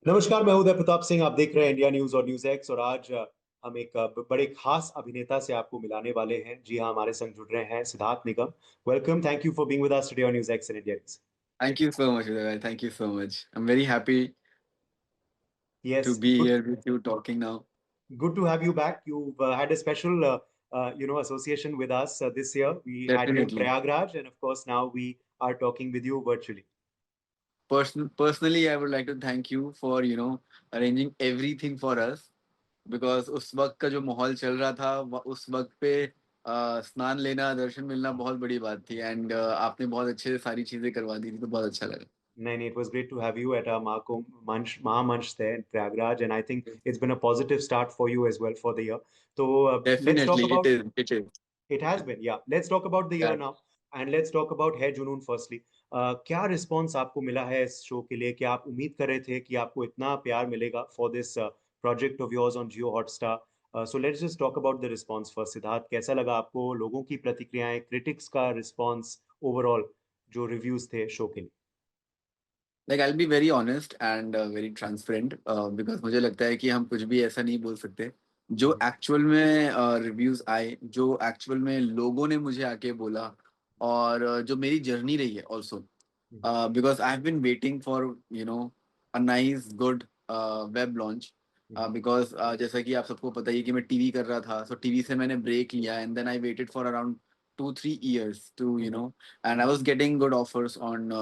नमस्कार, मैं उदय प्रताप सिंह। आप देख रहे हैं इंडिया न्यूज और न्यूज एक्स। और आज हम एक बड़े खास अभिनेता से आपको मिलाने वाले हैं। जी हाँ, हमारे संग जुड़ रहे हैं Siddharth Nigam. Welcome, thank you for being with us today on News X and India News. Thank you so much, Uday. Thank you so much. I'm very happy to yes, be good here with you talking now. Good to have you back. You had a special association with us this year. We had you in Definitely. Prayagraj, and of course now we are talking with you virtually. Personally, I would like to thank you for, arranging everything for us because उस वक्त का जो माहौल चल रहा था उस वक्त पे स्नान लेना दर्शन मिलना बहुत बड़ी बात थी एंड आपने बहुत अच्छे से सारी चीजें करवा दी थी तो बहुत अच्छा लगा. नहीं नहीं, it was great to have you at our Mahamanch there in Prayagraj, and I think it's been a positive start for you as well for the year. So let's talk Definitely, it about. is. It is. It has been, yeah. Let's talk about the year Yeah. now, and let's talk about है जुनून firstly. क्या response आपको मिला है इस show के लिए? क्या आप उम्मीद कर रहे थे कि आपको इतना प्यार मिलेगा for this project of yours on Jio Hotstar? So let's just talk about the response first. Siddharth, कैसा लगा आपको? लोगों की प्रतिक्रियाएं, क्रिटिक्स का रिस्पॉन्स, ओवरऑल जो रिव्यूज थे शो के लिए? Like I'll be very honest and very transparent because मुझे लगता है कि हम कुछ भी ऐसा नहीं बोल सकते जो हम्म, एक्चुअल में रिव्यूज आए जो एक्चुअल में लोगों ने मुझे आके बोला और जो मेरी जर्नी रही है also hmm, because I have been waiting for a nice good web launch hmm, because जैसा कि आप सबको पता ही है कि मैं टीवी कर रहा था सो टीवी से मैंने ब्रेक लिया and then I waited for around 2-3 years to hmm, and I was getting good offers on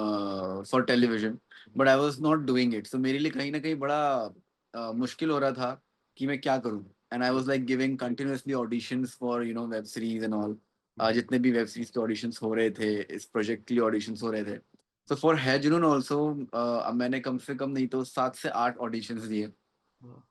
for television but I was not doing it so मेरे लिए कहीं ना कहीं बड़ा मुश्किल हो रहा था कि मैं क्या करूं and I was like giving continuously auditions for web series and all hmm, जितने भी वेब सीरीज के ऑडिशंस हो रहे थे इस प्रोजेक्ट के लिए ऑडिशंस हो रहे थे सो फॉर है जुनून ऑल्सो मैंने कम से कम नहीं तो 7 से 8 ऑडिशंस दिए हम्म,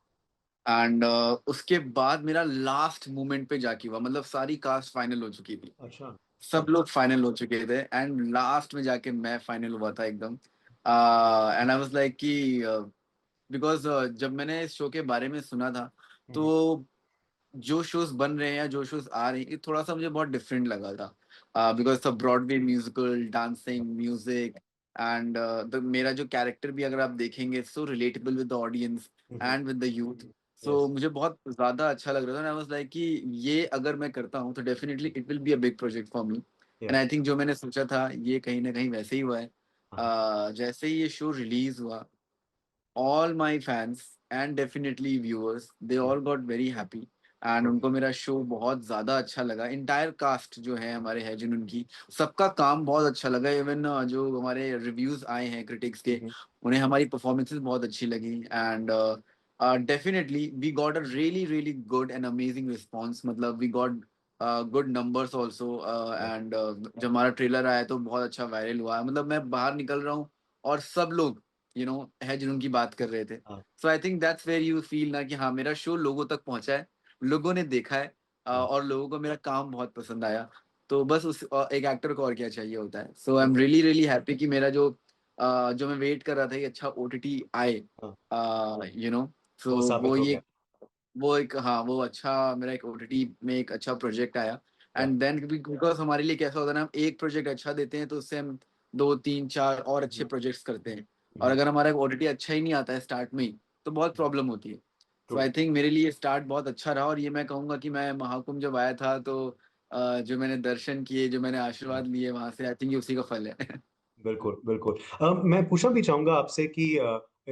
एंड उसके बाद मेरा लास्ट मोमेंट पे जाके हुआ मतलब सारी कास्ट फाइनल हो चुकी थी अच्छा। सब लोग फाइनल हो चुके थे एंड लास्ट में जाके मैं फाइनल हुआ था एकदम एंड आई वाज लाइक कि बिकॉज जब मैंने इस शो के बारे में सुना था हम्म, तो जो शोज बन रहे हैं या जो शोज आ रहे हैं ये थोड़ा सा मुझे बहुत डिफरेंट लगा था because the Broadway musical dancing music and मेरा जो कैरेक्टर भी अगर आप देखेंगे so relatable with the audience hmm, and with the youth so yes, मुझे बहुत ज्यादा अच्छा लग रहा था आई वाज लाइक कि ये अगर मैं करता हूँ तो definitely it will be a big project for me and yes, I think जो मैंने सोचा था ये कहीं ना कहीं वैसे ही हुआ है हाँ, जैसे ही ये शो रिलीज हुआ all my fans and definitely viewers they all got very happy and okay, उनको मेरा शो बहुत ज्यादा अच्छा लगा इंटायर कास्ट जो है हमारे है जिन उनकी सबका काम बहुत अच्छा लगा इवन जो हमारे रिव्यूज आए हैं क्रिटिक्स के उन्हें हमारी परफॉर्मेंसेस बहुत अच्छी लगी and definitely we got a really really good and amazing response मतलब we got good numbers also and जब हमारा ट्रेलर आया तो बहुत अच्छा वायरल हुआ मतलब मैं बाहर निकल रहा हूँ और सब लोग है जिनकी बात कर रहे थे हाँ, so I think that's where you feel ना कि हाँ मेरा शो लोगों तक पहुंचा है लोगों ने देखा है हाँ, और लोगों को मेरा काम बहुत पसंद आया तो बस उस एक एक्टर को और क्या चाहिए होता है सो आई एम बिल्कुल, रियली रियली हैप्पी कि मेरा जो मैं वेट कर रहा था कि अच्छा ओटीटी आए हाँ, यू नो सो वो वो साबित हो ये गया। वो एक हाँ वो अच्छा मेरा एक ओटीटी में एक अच्छा प्रोजेक्ट आया या, एंड देन बिकॉज हमारे लिए कैसा होता है ना हम एक प्रोजेक्ट अच्छा देते हैं तो उससे हम 2-3-4 और अच्छे प्रोजेक्ट्स करते हैं और अगर हमारा एक ओटीटी अच्छा ही नहीं आता है स्टार्ट में ही तो बहुत प्रॉब्लम होती है सो ट्रू। आई थिंक मेरे लिए स्टार्ट बहुत अच्छा रहा और ये मैं कहूंगा कि मैं महाकुंभ जब आया था तो जो मैंने दर्शन किए जो मैंने आशीर्वाद लिए वहां से आई थिंक ये उसी का फल है. बिल्कुल बिल्कुल। मैं पूछना भी चाहूंगा आपसे कि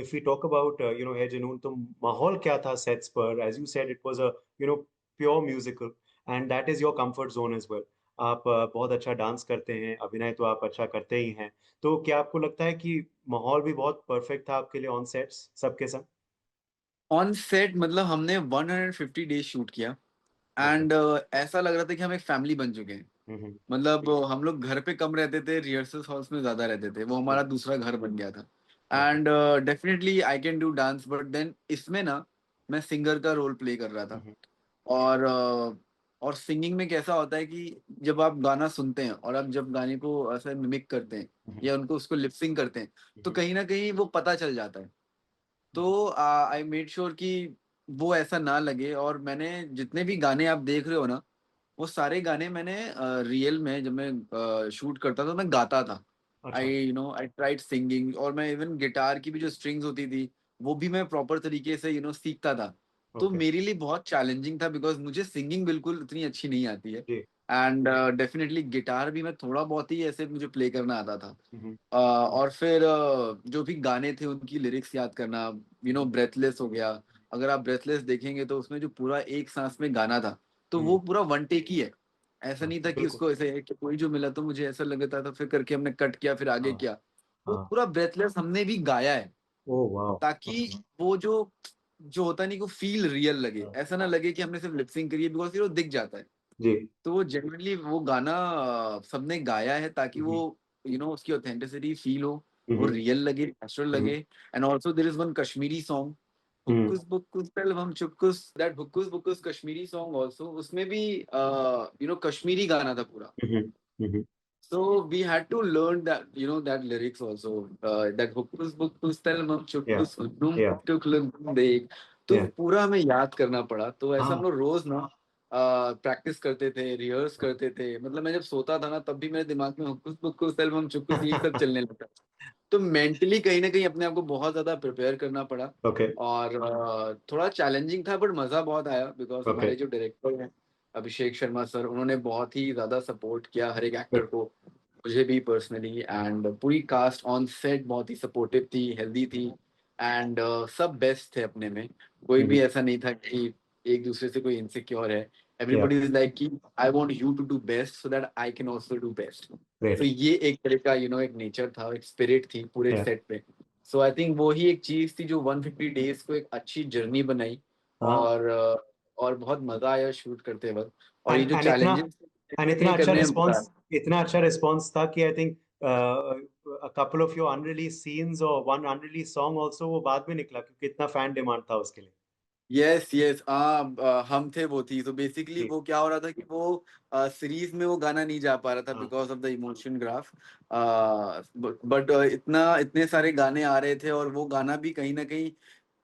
इफ वी टॉक अबाउट है जुनून, तो माहौल क्या था सेट्स पर? As you said, it was a pure musical, and that is your comfort zone as well. आप बहुत अच्छा डांस करते हैं, अभिनय तो आप अच्छा करते ही हैं। तो क्या आपको लगता है कि माहौल भी बहुत परफेक्ट था आपके लिए ऑन सेट्स सबके संग? ऑन सेट मतलब हमने 150 डेज शूट किया ओके। एंड ऐसा लग रहा था कि हम एक फैमिली बन चुके हैं हम्म, मतलब हम लोग घर पे कम रहते थे रिहर्सल हॉल्स में ज्यादा रहते थे वो हमारा दूसरा घर बन गया था okay. And definitely I can do dance but then इसमें ना मैं सिंगर का रोल प्ले कर रहा था और और सिंगिंग में कैसा होता है कि जब आप गाना सुनते हैं और आप जब गाने को ऐसा मिमिक करते हैं या उनको उसको लिपसिंग करते हैं तो कहीं ना कहीं वो पता चल जाता है तो आई मेड श्योर कि वो ऐसा ना लगे और मैंने जितने भी गाने आप देख रहे हो ना वो सारे गाने मैंने रियल में जब मैं शूट करता था तो मैं गाता था अच्छा। आई आई ट्राइड सिंगिंग और मैं इवन गिटार की भी जो स्ट्रिंग्स होती थी वो भी मैं प्रॉपर तरीके से सीखता था। तो ओके मेरे लिए बहुत चैलेंजिंग था बिकॉज मुझे सिंगिंग बिल्कुल इतनी अच्छी नहीं आती है। जी एंड डेफिनेटली गिटार भी मैं थोड़ा बहुत ही ऐसे मुझे प्ले करना आता था। हम्म और फिर जो भी गाने थे उनकी लिरिक्स याद करना, ब्रेथलेस हो गया। अगर आप ब्रेथलेस देखेंगे तो उसमें जो पूरा एक सांस में गाना था, तो वो हम्म, पूरा वन टेक ही है। ऐसा हाँ नहीं था कि बिल्कुल उसको ऐसे है कि कोई जो मिला तो मुझे ऐसा लगता था फिर करके हमने कट किया फिर आगे हाँ किया। वो हाँ पूरा ब्रेथलेस हमने भी गाया है, ओह वाह ताकि वो जो जो होता नहीं को फील रियल लगे, ऐसा ना लगे कि हमने सिर्फ लिपसिंग करी है, बिकॉज फिर वो दिख जाता है। जी तो वो जनरली वो गाना सबने गाया है ताकि वो हम्म उसकी ऑथेंटिसिटी फील हो, वो हम्म रियल लगे, नेचुरल हम्म लगे। And also there is one Kashmiri song, hmm हुक्कुस बुक्कुस पेलवम चुक्कुस, दैट हुक्कुस बुक्कुस कश्मीरी सॉन्ग ऑल्सो, उसमें भी कश्मीरी गाना था पूरा। हम्म हम्म, So we had to learn that, that lyrics also. That hukus bukus telmam yeah chukus num yeah tuklum देख, तो yeah पूरा हमें याद करना पड़ा। तो ऐसा हम हाँ लोग रोज ना प्रैक्टिस करते थे, रिहर्स करते थे। मतलब मैं जब सोता था ना तब भी मेरे दिमाग में हुकुस बुकुस तेलमम चुकुस ये सब चलने लगता। तो मेंटली कहीं ना कहीं अपने आप को बहुत ज्यादा प्रिपेयर करना पड़ा। ओके और थोड़ा चैलेंजिंग था बट मजा बहुत आया, बिकॉज ओके हमारे जो डायरेक्टर हैं अभिषेक शर्मा सर, उन्होंने बहुत ही ज्यादा सपोर्ट किया हर एक एक्टर को, मुझे भी पर्सनली। एंड पूरी कास्ट ऑन सेट बहुत ही सपोर्टिव थी, हेल्दी थी। एंड सब बेस्ट थे अपने में, कोई भी ऐसा नहीं था कि एक दूसरे से कोई इनसिक्योर है। या एवरीबडी इज लाइक कि I want you to do best so that I can also do best. तो ग्रेट ये एक तरह का एक नेचर था, एक स्पिरिट थी पूरे या सेट पे। सो आई थिंक वो ही एक चीज थी जो 150 डेज को एक अच्छी जर्नी बनाई। हाँ और और बहुत मजा आया शूट करते वक्त। और ये जो एंड चैलेंजेस इतना अच्छा करने में मजा रिस्पांस आया। इतना अच्छा रिस्पांस था कि I think a couple of your unreleased scenes or one unreleased song also वो बाद में निकला क्योंकि इतना फैन डिमांड था उसके लिए यस यस, हम थे वो थी। तो बेसिकली जी वो क्या हो रहा था कि वो सीरीज में वो गाना नहीं जा पा रहा था हाँ because of the emotion graph. But इतने सारे गाने आ रहे थे, और वो गाना भी कहीं ना कहीं,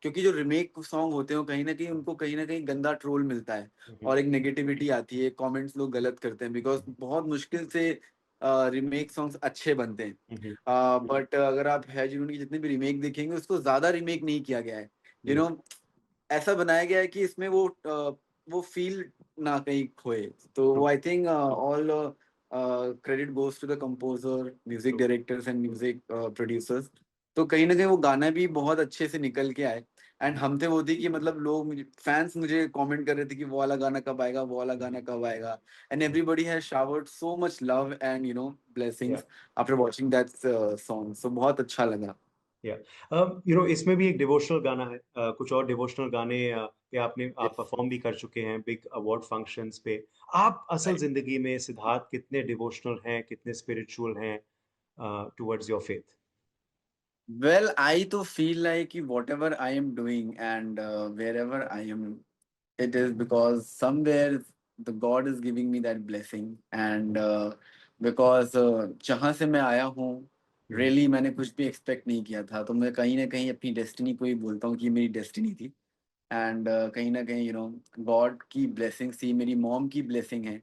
क्योंकि जो रिमेक सॉन्ग होते हैं वो कहीं ना कहीं उनको कहीं ना कहीं गंदा ट्रोल मिलता है, हम्म और एक नेगेटिविटी आती है, कमेंट्स लोग गलत करते हैं, बिकॉज बहुत मुश्किल से रिमेक सॉन्ग्स अच्छे बनते हैं। हम्म, बट अगर आप है जिन्होंने जितने भी रिमेक देखेंगे उसको ज्यादा रिमेक नहीं किया गया है। यू जी नो ऐसा बनाया गया है कि इसमें वो फील ना कहीं खोए। तो true I think all credit goes to the composer, music true directors and music producers. तो कहीं ना कहीं वो गाना भी बहुत अच्छे से निकल के आए। एंड हम थे वो थी कि मतलब लोग फैंस मुझे कमेंट कर रहे थे कि वो वाला गाना कब आएगा, वो वाला गाना कब आएगा। And everybody has showered so much love and yeah blessings after watching that song. So बहुत अच्छा लगा। या इसमें भी एक डिवोशनल गाना है कुछ और डिवोशनल गाने पे आप Yes. परफॉर्म भी कर चुके हैं बिग अवार्ड फंक्शंस पे आप असल जिंदगी में सिद्धार्थ कितने डिवोशनल हैं कितने स्पिरिचुअल हैं towards your faith Well, I to feel like whatever I am doing and wherever I am, it is because somewhere the God is giving me that blessing, and because जहाँ से मैं आया हूँ, really मैंने कुछ भी expect नहीं किया था। तो मैं कहीं ना कहीं अपनी डेस्टिनी को ही बोलता हूँ कि मेरी डेस्टिनी थी। एंड कहीं ना कहीं गॉड की ब्लेसिंग थी, मेरी मॉम की ब्लेसिंग है।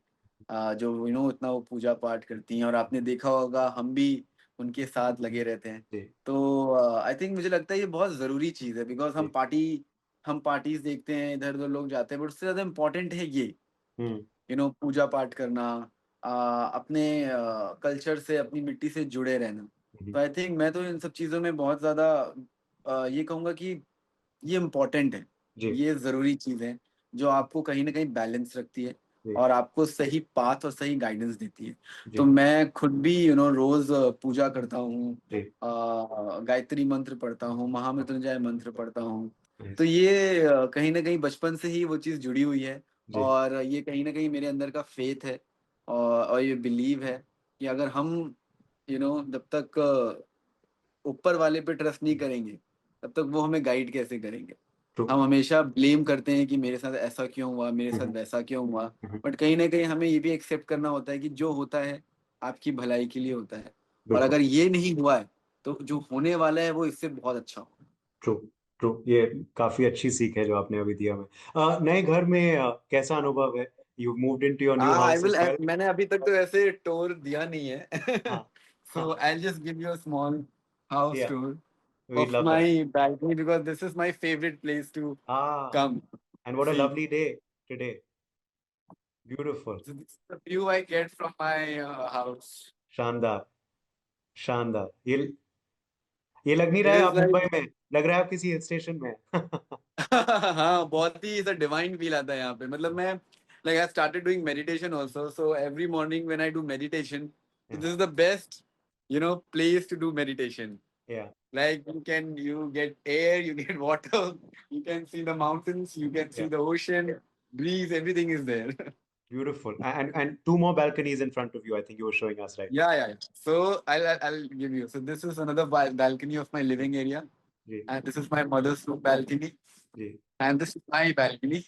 जो इतना वो पूजा पाठ करती हैं, और आपने देखा होगा हम भी उनके साथ लगे रहते हैं। जी तो आई थिंक मुझे लगता है ये बहुत ज़रूरी चीज़ है, बिकॉज जी हम पार्टीज देखते हैं, इधर उधर लोग जाते हैं, बट उससे ज़्यादा इम्पोर्टेंट है ये हम्म पूजा पाठ करना, अपने कल्चर से, अपनी मिट्टी से जुड़े रहना। हम्म, तो आई थिंक मैं तो इन सब चीज़ों में बहुत ज़्यादा ये कहूँगा कि ये इम्पोर्टेंट है, जी ये ज़रूरी चीज़ है, जो आपको कहीं ना कहीं बैलेंस रखती है जी और आपको सही पाथ और सही गाइडेंस देती है। तो जी मैं खुद भी रोज पूजा करता हूँ, जी गायत्री मंत्र पढ़ता हूँ, महामृत्युंजय मंत्र पढ़ता हूँ। तो नाइस ये कहीं ना कहीं बचपन से ही वो चीज़ जुड़ी हुई है। जी और ये कहीं ना कहीं मेरे अंदर का फेथ है, और ये बिलीव है कि अगर हम जब तक ऊपर वाले पे ट्रस्ट नहीं करेंगे, तब तक वो हमें गाइड कैसे करेंगे। ट्रू हम हमेशा ब्लेम करते हैं कि मेरे साथ ऐसा क्यों हुआ, मेरे साथ वैसा क्यों हुआ। बट कहीं ना कहीं हमें ये भी एक्सेप्ट करना होता है कि जो होता है आपकी भलाई के लिए होता है, और बिल्कुल अगर ये नहीं हुआ है तो जो होने वाला है वो इससे बहुत अच्छा हो। ट्रू ट्रू ये काफी अच्छी सीख है जो आपने अभी दिया हमें नए घर में कैसा अनुभव है you moved into your new हाँ, आई हाउस विल। एज वेल मैंने अभी तक तो ऐसे टूर दिया नहीं है। हाँ सो हाँ I just give you a small house या tour. We'd of love that. my balcony because this is my favorite place to Ah, come and what a see. lovely day today. Beautiful. So this is the view I get from my house. शानदार, शानदार. ये लग नहीं रहा It है is आप like Mumbai में, लग रहा है आप किसी हिल स्टेशन में हैं. हाँ बहुत ही ऐसा डिवाइन फील आता है यहाँ पे मतलब मैं like I started doing meditation also so every morning when I do meditation so Yeah, this is the best place to do meditation yeah, like you get air you get water you can see the mountains you can yeah. see the ocean breeze everything is there. Beautiful. And two more balconies in front of you. I think you were showing us, right? Yeah. So I'll give you so this is another balcony of my living area ji, and this is my mother's room balcony ji. and this is my balcony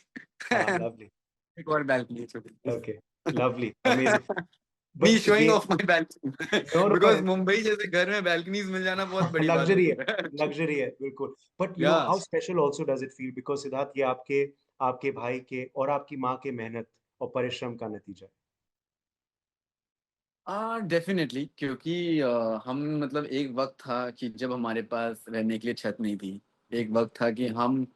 Ah, and lovely. एक और balcony छोटी Okay, lovely, amazing. me But showing ये off my balcony no, no, because Mumbai जैसे घर में balconies मिल जाना बहुत बड़ी बात लग्जरी है, होती है. लग्जरी है, बिल्कुल. But you know Yeah. how special also does it feel because Siddharth ये आपके आपके भाई के और आपकी माँ के मेहनत और परिश्रम का नतीजा है. डेफिनेटली क्योंकि हम मतलब एक वक्त था कि जब हमारे पास रहने के लिए छत नहीं थी एक वक्त था कि हम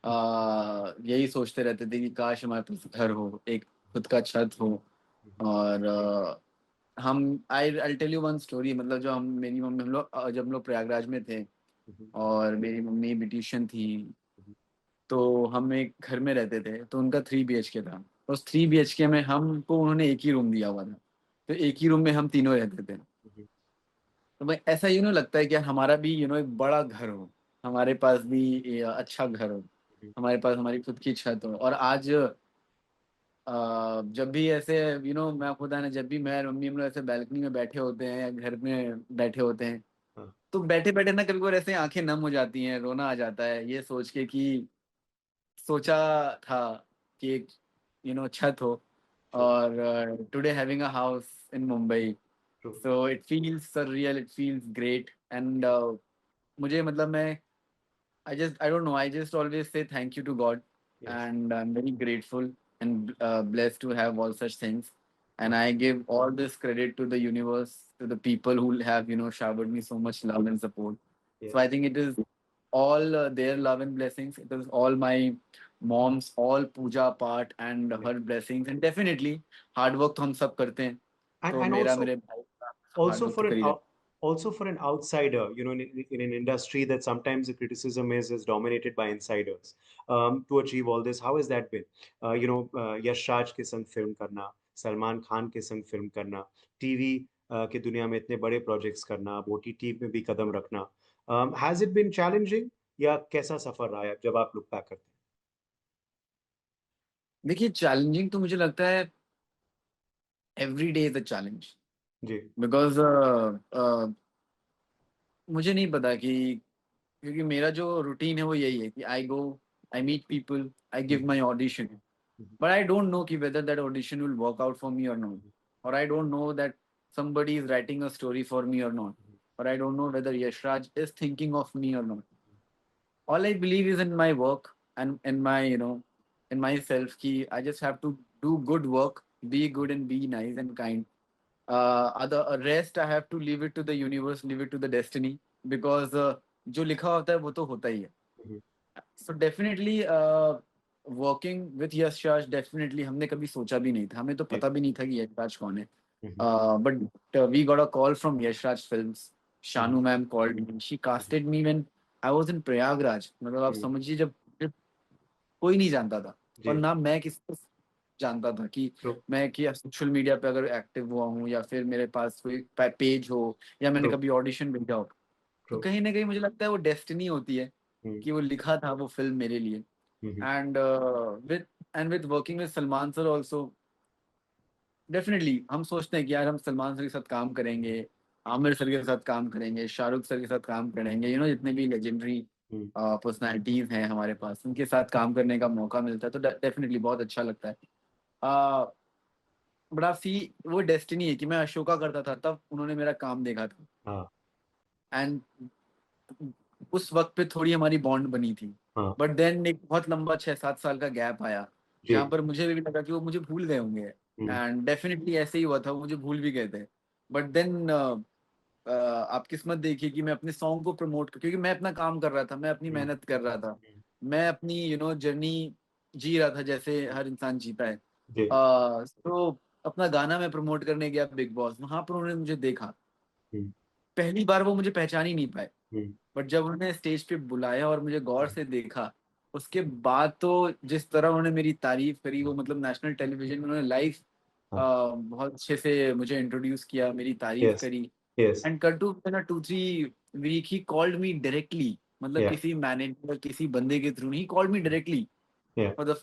यही सोचते रहते थे कि काश हमारे पास घर हो एक खुद का छत हो और हम I tell you one story मतलब जो हम मेरी मम्मी हम लोग जब हम लोग प्रयागराज में थे और मेरी मम्मी ब्यूटिशियन थी तो हम एक घर में रहते थे तो उनका 3 BHK था उस 3 BHK में हमको उन्होंने एक ही रूम दिया हुआ था तो एक ही रूम में हम तीनों रहते थे तो भाई ऐसा लगता है कि यार हमारा भी एक बड़ा घर हो हमारे पास भी अच्छा घर हो हमारे पास हमारी खुद की छत हो और आज जब भी ऐसे मैं आपको बताया ना जब भी मैं और मम्मी हम लोग ऐसे बैल्कनी में बैठे होते हैं या घर में बैठे होते हैं हाँ, तो बैठे बैठे ना कभी कभी ऐसे आंखें नम हो जाती हैं रोना आ जाता है ये सोच के कि सोचा था कि एक छत हो true, और today having a house in Mumbai true. So it feels surreal it feels great and मुझे मतलब मैं I don't know I just always say thank you to God Yes. and I'm very grateful and blessed to have all such things and हाँ, I give all this credit to the universe to the people who have showered me so much love and support so yes. I think it is all their love and blessings it is all my mom's all puja part and Yeah. her blessings and definitely hard work तो हम सब करते हैं तो And मेरा also मेरे भाई का हार्ड also वर्क तो for कर an ही रहे also for an outsider, you know, in an industry that sometimes the criticism is dominated by insiders, to achieve all this, how has that been? Yash Raj के संग film करना, सलमान खान के संग film करना, TV के दुनिया में इतने बड़े प्रोजेक्ट्स करना, अब ओटीटी में भी कदम रखना, has it been challenging या कैसा सफर रहा है जब आप लुक बैक करते देखिए चैलेंजिंग तो मुझे लगता है every day is a challenge हैं? जी. बिकॉज मुझे नहीं पता कि क्योंकि मेरा जो रूटीन है वो यही है कि I go I meet people I give hmm, my audition hmm, but I don't know कि whether that audition will work out for me और नॉट और I don't know that somebody is writing a story for me or not or I don't know whether Yashraj is thinking of me or not all I believe is in my work and in my in myself ki I just have to do good work be good and be nice and kind other rest I have to leave it to the universe leave it to the destiny because जो लिखा होता है वो तो होता ही है हम्म, so definitely working with Yash Raj definitely हमने कभी सोचा भी नहीं था हमें तो जी. पता भी नहीं था कि यश राज कौन है हम्म, but we got a call from Yash Raj films hmm, Shanu ma'am called me she casted me when I was in Prayagraj मतलब आप हम्म, समझिए जब कोई नहीं जानता था और जी. ना मैं किसी को जानता था कि True, मैं कि सोशल मीडिया पे अगर एक्टिव हुआ हूँ या फिर मेरे पास कोई पेज हो या मैंने true, कभी ऑडिशन भेजा हो तो true. कहीं ना कहीं मुझे लगता है वो डेस्टिनी होती है हम्म, कि वो लिखा था वो फिल्म मेरे लिए hmm, and with working with Salman sir also definitely हम सोचते हैं कि यार हम सलमान सर के साथ काम करेंगे आमिर सर के साथ काम करेंगे शाहरुख सर के साथ काम करेंगे जितने भी लेजेंडरी हम्म, पर्सनालिटीज हैं हमारे पास उनके साथ काम करने का मौका मिलता है तो डेफिनेटली बहुत अच्छा लगता है बट आप सी वो डेस्टिनी है कि मैं अशोका करता था तब उन्होंने मेरा काम देखा था हाँ, एंड उस वक्त पे थोड़ी हमारी बॉन्ड बनी थी हाँ, बट देन एक बहुत लंबा 6-7 साल का गैप आया जहाँ जी. पर मुझे भी लगा कि वो मुझे भूल गए होंगे हम्म, एंड डेफिनेटली ऐसे ही हुआ था वो मुझे भूल भी गए थे बट देन आप किस्मत देखिए कि मैं अपने सॉन्ग को प्रमोट, क्योंकि मैं अपना काम कर रहा था, मैं अपनी हम्म, मेहनत कर रहा था, हम्म, मैं अपनी जर्नी जी रहा था जैसे हर इंसान जीता है। जी, तो अपना गाना मैं प्रमोट करने गया बिग बॉस, वहां पर उन्होंने मुझे देखा। हम्म, पहली बार वो मुझे पहचान ही नहीं पाए, हम्म, बट जब उन्होंने स्टेज पे बुलाया और मुझे गौर हम्म, से देखा, उसके बाद तो जिस तरह उन्होंने मेरी तारीफ करी, वो मतलब नेशनल टेलीविजन में उन्होंने लाइव हाँ, बहुत अच्छे से मुझे इंट्रोड्यूस किया, मेरी तारीफ यस, करी। Yes, and cut to 2-3 week ही कॉल्ड मी डायरेक्टली, मतलब या, किसी मैनेजर किसी बंदे के थ्रू नहीं, called me directly yeah, for the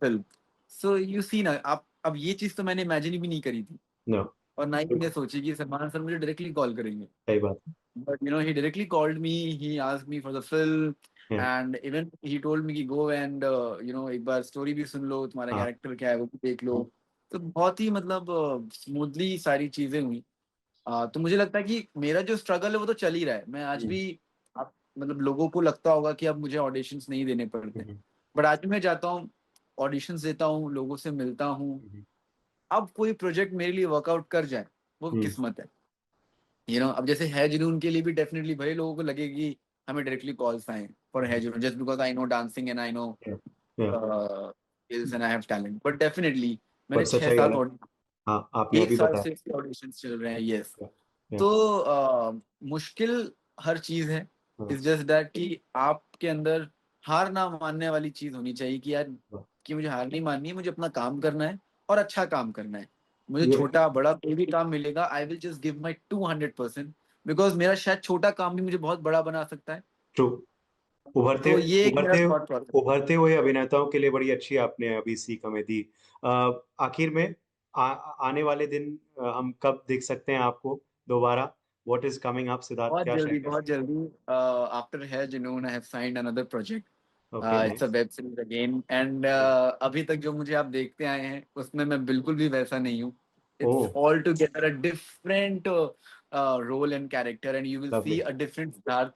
film. So you see ना, आप अब ये चीज तो मैंने इमेजिन भी नहीं करी थी, नो, और ना ही मैंने बिल्कुल सोची कि सलमान सर मुझे डायरेक्टली कॉल करेंगे। सही बात But he directly called me. He asked me for the film, है, and even he told me कि go and एक बार स्टोरी भी सुन लो, तुम्हारा हाँ, कैरेक्टर क्या है वो भी देख लो। हाँ, तो बहुत ही मतलब स्मूथली सारी चीजें हुई। तो मुझे लगता है कि मेरा जो स्ट्रगल है वो तो चल ही रहा है। मैं आज हम्म, भी, आप मतलब लोगों को लगता होगा कि अब मुझे ऑडिशंस नहीं देने पड़ते, हम्म, बट आज भी मैं जाता हूँ, ऑडिशंस देता हूँ, लोगों से मिलता हूँ। हम्म, अब कोई प्रोजेक्ट मेरे लिए वर्कआउट कर जाए, वो हम्म, किस्मत है। अब जैसे है जुनून के लिए भी डेफिनेटली भाई लोगों को लगे कि हमें डायरेक्टली कॉल्स आए फॉर है हम्म, जुनून, just because I know dancing and I know या, या, skills and I have talent, but definitely पर मैंने छह सच्चाई सात अलग, हाँ, आपने एक अभी साल बताया, से इसके ऑडिशंस चल रहे हैं, यस। या, या, तो मुश्किल हर चीज है। हाँ, इट्स जस्ट दैट कि आपके अंदर हार ना मानने वाली चीज होनी चाहिए कि यार, हाँ, कि मुझे हार नहीं माननी है, मुझे अपना काम करना है और अच्छा काम करना है। मुझे ये छोटा बड़ा कोई भी काम मिलेगा, I will just give my 200%, because मेरा शायद छोटा काम भी मुझे बहुत बड़ा बना सकता है। ट्रू, उभरते तो ये एक मेरा उभरते थॉट प्रोसेस। उभरते हुए अभिनेताओं के लिए बड़ी अच्छी आपने अभी सीख हमें दी। अ, आखिर में आने वाले दिन हम कब देख सकते हैं आपको दोबारा? What is coming up, Siddharth, क्या शेयर कर बहुत सकते जल्दी आफ्टर है Junoon I have signed another project. हैं? Okay, it's a nice. Web series again, and अभी तक जो मुझे आप देखते आए हैं उसमें मैं बिल्कुल भी वैसा नहीं हूँ। Oh, it's all together a different role and character, and you will see lovely, a different Siddharth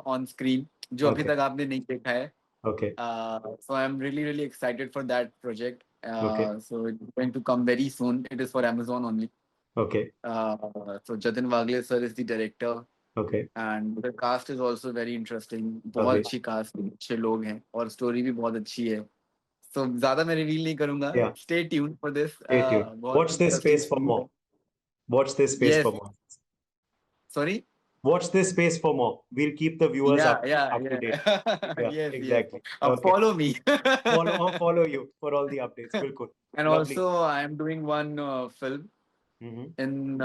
on screen, जो अभी ओके, तक आपने नहीं देखा है। Okay, So I'm really, really excited for that project. Okay, So it's going to come very soon. It is for Amazon only. Okay, So Jatin Wagle sir is the director, okay, and the cast is also very interesting. बहुत lovely, अच्छी cast, अच्छे लोग हैं और story भी बहुत अच्छी है। So ज्यादा मैं रिवील नहीं करूंगा। या, Stay tuned for this. Stay tuned, बहुत watch this interesting space for series more, है। Watch this space Yes, for more, sorry. watch this space for more. We'll keep the viewers Yeah, yeah, up to date. yeah. Yeah, Yes, yes. exactly. Okay. Follow me. Follow you for all the updates. Bilkul. And Lovely. also, I am doing one film Mm-hmm. in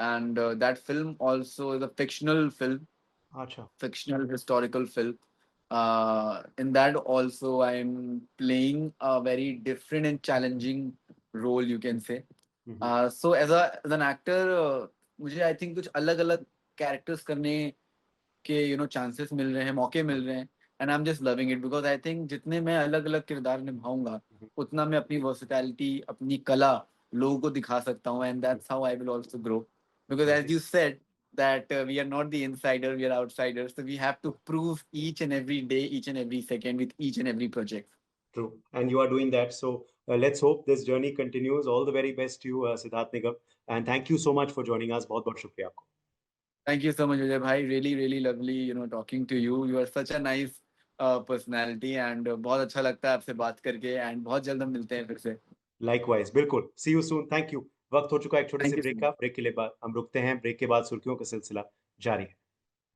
and that film also is a fictional film, Acha. fictional historical film. In that also I'm playing a very different and challenging role, you can say. Mm-hmm. So as an actor, मुझे I think कुछ अलग अलग characters करने के chances मिल रहे हैं, मौके मिल रहे हैं, and I am just loving it, because I think जितने मैं अलग अलग किरदार निभाऊंगा Mm-hmm. उतना मैं अपनी वर्सिटैलिटी, अपनी कला लोगों को दिखा सकता हूँ, and Mm-hmm. That's how I will also grow, because as you Nice. Said that we are not the insider, we are outsiders, so we have to prove each and every day, each and every second with each and every project. True. And you are doing that. So let's hope this journey continues. All the very best to you, Siddharth Nigam. And thank you so much for joining us. बहुत बहुत शुक्रिया आपको. Thank you so much, Vijay bhai. Really, really lovely, talking to you. You are such a nice personality, and बहुत अच्छा लगता है आपसे बात करके, and बहुत जल्द हम मिलते हैं फिर से. Likewise. बिल्कुल. See you soon. Thank you. वक्त हो चुका है एक छोटे से Thank you so break much. का. ब्रेक के लिए बाद हम रुकते हैं. ब्रेक के बाद सुर्खियों का सिलसिला जारी है.